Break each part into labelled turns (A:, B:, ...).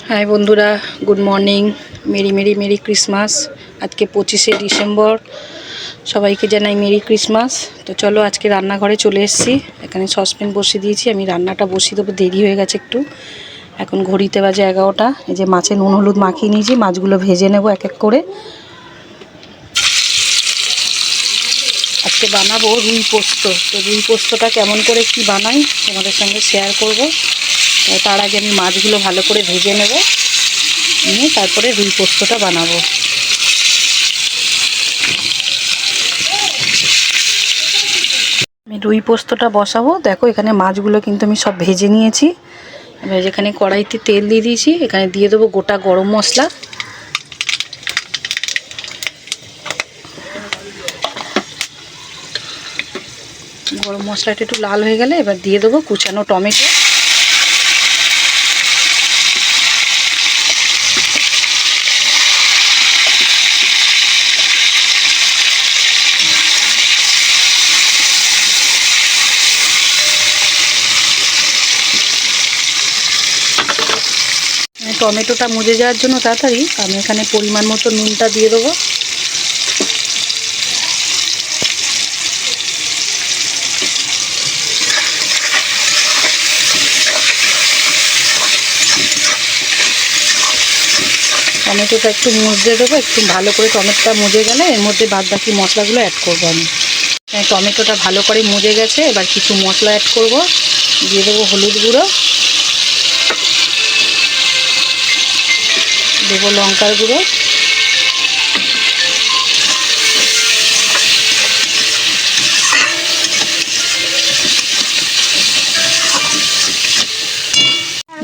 A: High বন্ধুরা, good morning. Merry merry merry Christmas. আজকে 25শে ডিসেম্বর। সবাইকে জানাই মেরি ক্রিসমাস। তো চলো আজকে রান্নাঘরে চলে এসেছি। এখানে সসপ্যান বসিয়ে দিয়েছি। আমি রান্নাটা বসিয়ে দেবো, দেরি হয়ে গেছে একটু। এখন ঘড়িতে বাজে 11টা। এই যে মাছে নুন হলুদ মাখিয়ে নিয়েছি, মাছগুলো ভেজে নেব এক এক করে। আজকে বানাবো রুই পোস্ত। তো রুই পোস্তটা কেমন করে কি বানাই তোমাদের সঙ্গে শেয়ার করব। তার আগে আমি মাছগুলো ভালো করে ভেজে নেব, নিয়ে তারপরে রুই পোস্তটা বানাবো। আমি রুই পোস্তটা বসাবো। দেখো এখানে মাছগুলো কিন্তু আমি সব ভেজে নিয়েছি। এবার যেখানে কড়াইতে তেল দিয়ে দিয়েছি, এখানে দিয়ে দেবো গোটা গরম মশলা। গরম মশলাটা একটু লাল হয়ে গেলে এবার দিয়ে দেবো কুচানো টমেটো। টমেটোটা মজে যাওয়ার জন্য তাড়াতাড়ি আমি এখানে পরিমাণ মতো নুনটা দিয়ে দেবো। টমেটোটা একটু মজে দেবো, একটু ভালো করে টমেটোটা মজে গেলে এর মধ্যে বাদ বাকি মশলাগুলো অ্যাড করবো আমি। টমেটোটা ভালো করে মজে গেছে, এবার কিছু মশলা অ্যাড করব। দিয়ে দেবো হলুদ গুঁড়ো, দেবো লঙ্কার গুঁড়ো,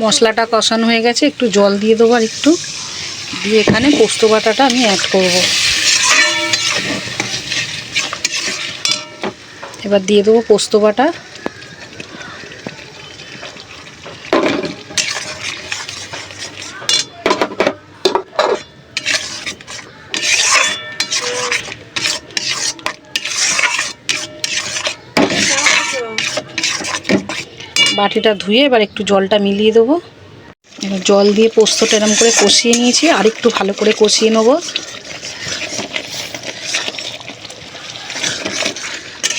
A: মশলাটা কষানো হয়ে গেছে, একটু জল দিয়ে দেবো আর একটু দিয়ে এখানে পোস্ত বাটাটা আমি অ্যাড করব। এবার দিয়ে দেবো পোস্ত বাটা। বাটিটা ধুয়ে এবার একটু জলটা মিলিয়ে দেবো। এবার জল দিয়ে পোস্তটা এরকম করে কষিয়ে নিয়েছি, আর একটু ভালো করে কষিয়ে নেব।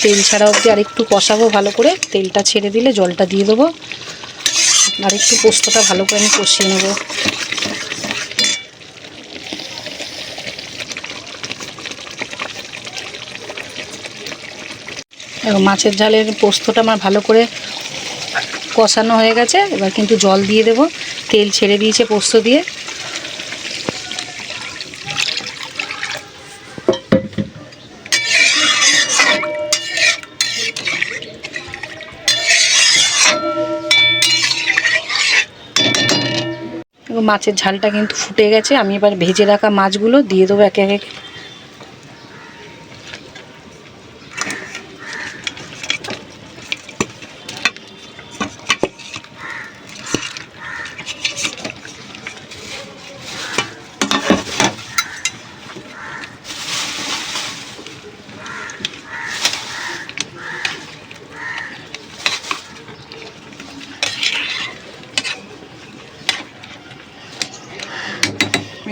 A: তেল ছাড়া অবধি আর একটু কষাবো ভালো করে। তেলটা ছেড়ে দিলে জলটা দিয়ে দেবো, আর একটু পোস্তটা ভালো করে আমি কষিয়ে নেব। এবং মাছের ঝালের পোস্তটা আমার ভালো করে কষানো হয়ে গেছে। এবার কিন্তু জল দিয়ে দেব, তেল ছেড়ে দিয়েছে পোস্ত দিয়ে। এবং মাছের ঝালটা কিন্তু ফুটে গেছে। আমি এবার ভেজে রাখা মাছগুলো দিয়ে দেবো একে একে।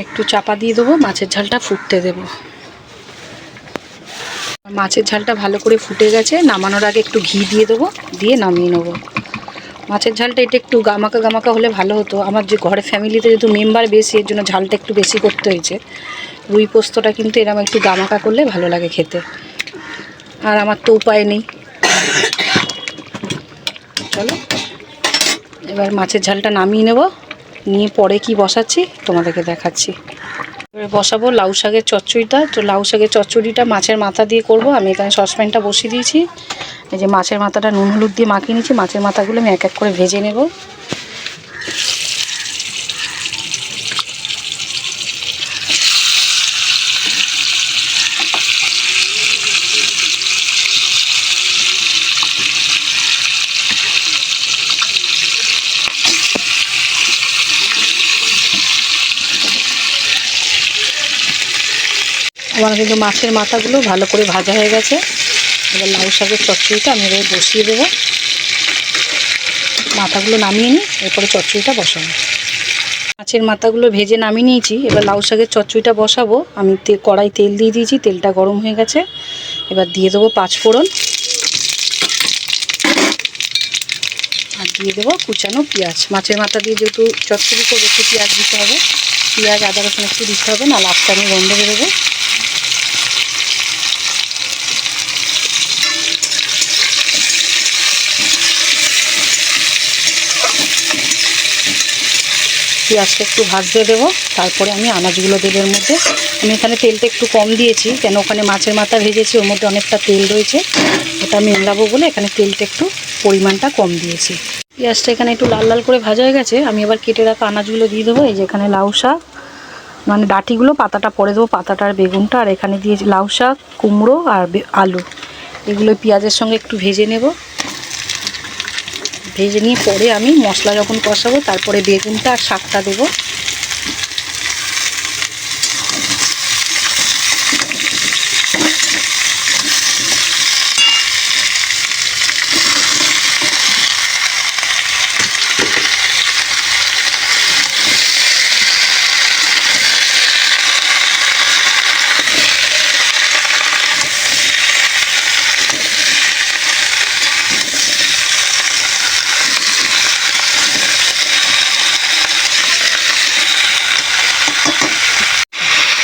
A: একটু চাপা দিয়ে দেবো, মাছের ঝালটা ফুটতে দেবো। মাছের ঝালটা ভালো করে ফুটে গেছে। নামানোর আগে একটু ঘি দিয়ে দেবো, দিয়ে নামিয়ে নেবো। মাছের ঝালটা এটা একটু গামাকা গামাকা হলে ভালো হতো। আমার যে ঘরে ফ্যামিলিতে যেহেতু মেম্বার বেশি, এর জন্য ঝালটা একটু বেশি করতে হয়েছে। রুই পোস্তটা কিন্তু এরকম একটু গামাকা করলে ভালো লাগে খেতে, আর আমার তো উপায় নেই। চলো এবার মাছের ঝালটা নামিয়ে নেব, নিয়ে পরে কি বসাচ্ছি তোমাদেরকে দেখাচ্ছি। এবারে বসাবো লাউ শাকের চচ্চড়িটা। তো লাউ শাকের চচ্চড়িটা মাছের মাথা দিয়ে করব। আমি এখানে সসপ্যানটা বসিয়ে দিয়েছি। এই যে মাছের মাথাটা নুন হলুদ দিয়ে মাখিয়ে নিয়েছি। মাছের মাথাগুলো আমি এক এক করে ভেজে নেব। আমার কিন্তু মাছের মাথাগুলো ভালো করে ভাজা হয়ে গেছে। এবার লাউ শাকের চচ্চড়িটা আমি এবার বসিয়ে দেবো। মাথাগুলো নামিয়ে নিই, এরপরে চচ্চড়িটা বসাবো। মাছের মাথাগুলো ভেজে নামিয়ে নিয়েছি। এবার লাউ শাকের চচ্চড়িটা বসাবো। আমি কড়াই তেল দিয়ে দিয়েছি, তেলটা গরম হয়ে গেছে। এবার দিয়ে দেবো 5 ফোড়ন, আর দিয়ে দেবো কুচানো পেঁয়াজ। মাছের মাথা দিয়ে যেহেতু চচ্চড়ি করবো একটু পেঁয়াজ দিতে হবে, পেঁয়াজ আদা রসুন একটু দিতে হবে, না লাস্টে আমি গন্ধ বেরোবে। পেঁয়াজটা একটু ভাজতে দেবো, তারপরে আমি আনাজগুলো দেবো এর মধ্যে। আমি এখানে তেলটা একটু কম দিয়েছি, কেন ওখানে মাছের মাথা ভেজেছি, ওর মধ্যে অনেকটা তেল রয়েছে, ওটা আমি মেলাবো বলে এখানে তেলটা একটু পরিমাণটা কম দিয়েছি। পেঁয়াজটা এখানে একটু লাল লাল করে ভাজা হয়ে গেছে। আমি এবার কেটে রাখা আনাজগুলো দিয়ে দেবো। এই যে এখানে লাউ শাক, মানে ডাঁটিগুলো, পাতাটা পরে দেবো, পাতাটা আর বেগুনটা। আর এখানে দিয়েছি লাউ শাক, কুমড়ো আর আলু। এগুলো পেঁয়াজের সঙ্গে একটু ভেজে নেব। ভেজে নিয়ে পরে আমি মশলা যখন কষাবো তারপরে বেগুনটা আর শাকটা দেবো।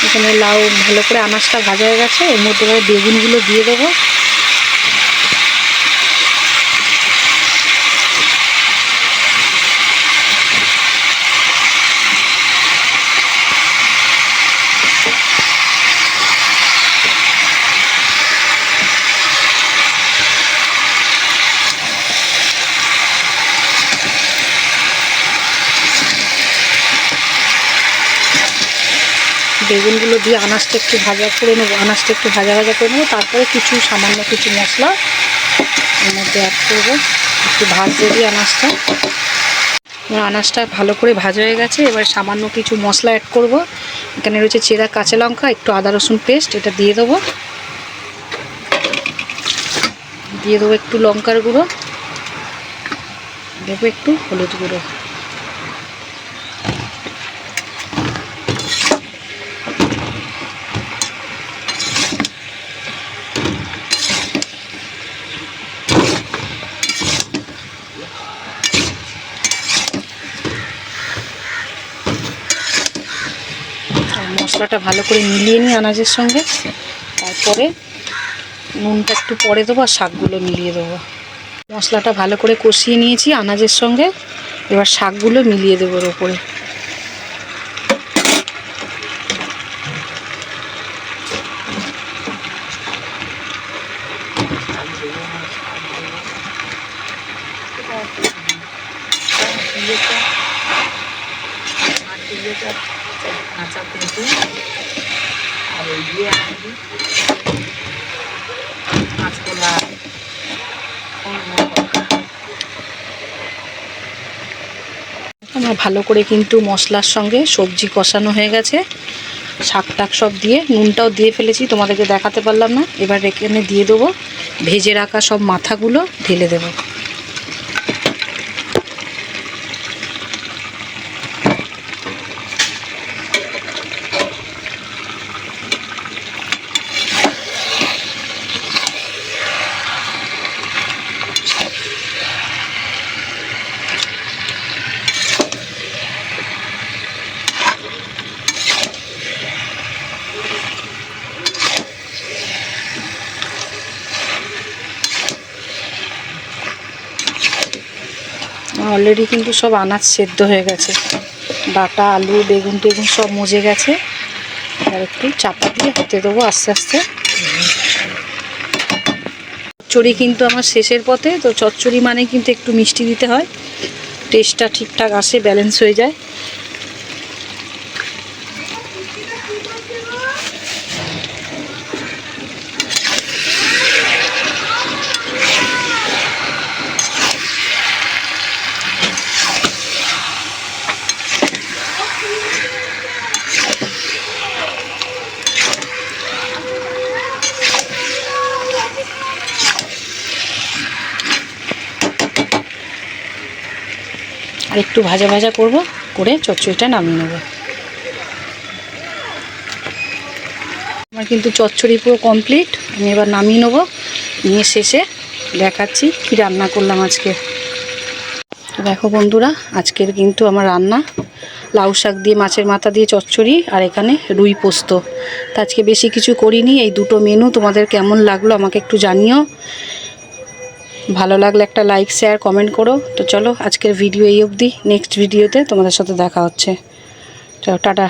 A: এখানে লাউ ভালো করে আনাজটা ভাজা হয়ে গেছে, এর মধ্যে এবার বেগুনগুলো দিয়ে দেবো। বেগুনগুলো দিয়ে আনাজটা একটু ভাজা করে নেবো, আনাজটা একটু ভাজা ভাজা করে নেবো। তারপরে কিছু সামান্য কিছু মশলা এর মধ্যে অ্যাড করবো, একটু ভাজতে দিই আনাজটা। আমার আনাজটা ভালো করে ভাজা হয়ে গেছে। এবার সামান্য কিছু মশলা অ্যাড করব। এখানে রয়েছে চেরা কাঁচা লঙ্কা, একটু আদা রসুন পেস্ট, এটা দিয়ে দেবো। দিয়ে দেবো একটু লঙ্কার গুঁড়ো, দেবো একটু হলুদ গুঁড়ো। মশলাটা ভালো করে মিলিয়ে নিই আনাজের সঙ্গে। তারপরে নুনটা একটু পরে দেবো, আর শাকগুলো মিলিয়ে দেবো। মশলাটা ভালো করে কষিয়ে নিয়েছি আনাজের সঙ্গে। এবার শাকগুলো মিলিয়ে দেবো ওর ওপরে।
B: কাঁচা পেঁপে আর ওই দিয়ে কাঁচকলা।
A: আমার ভালো করে কিন্তু মশলার সঙ্গে সবজি কষানো হয়ে গেছে। শাক টাক সব দিয়ে নুনটাও দিয়ে ফেলেছি, তোমাদেরকে দেখাতে পারলাম না। এবার এখানে দিয়ে দেবো ভেজে রাখা সব মাথাগুলো, ঢেলে দেবো। অলরেডি কিন্তু সব আনাজ সেদ্ধ হয়ে গেছে, ডাঁটা আলু বেগুন টেগুন সব মজে গেছে। আর একটু চাপা দিয়ে হতে দেবো আস্তে আস্তে। চচ্চড়ি কিন্তু আমার শেষের পথে, তো চচ্চড়ি মানে কিন্তু একটু মিষ্টি দিতে হয়, টেস্টটা ঠিকঠাক আসে, ব্যালেন্স হয়ে যায়। আর একটু ভাজা ভাজা করব, করে চচ্চড়িটা নামিয়ে নেব। আমার কিন্তু চচ্চড়ি পুরো কমপ্লিট। আমি এবার নামিয়ে নেবো, নিয়ে শেষে দেখাচ্ছি কি রান্না করলাম আজকে। দেখো বন্ধুরা, আজকের কিন্তু আমার রান্না লাউ শাক দিয়ে মাছের মাথা দিয়ে চচ্চড়ি, আর এখানে রুই পোস্ত। তা আজকে বেশি কিছু করিনি। এই দুটো মেনু তোমাদের কেমন লাগলো আমাকে একটু জানিও। ভালো লাগলে একটা লাইক শেয়ার কমেন্ট করো। তো চলো আজকের ভিডিও এই অবধি, নেক্সট ভিডিওতে তোমাদের সাথে দেখা হচ্ছে। চলো টাটা।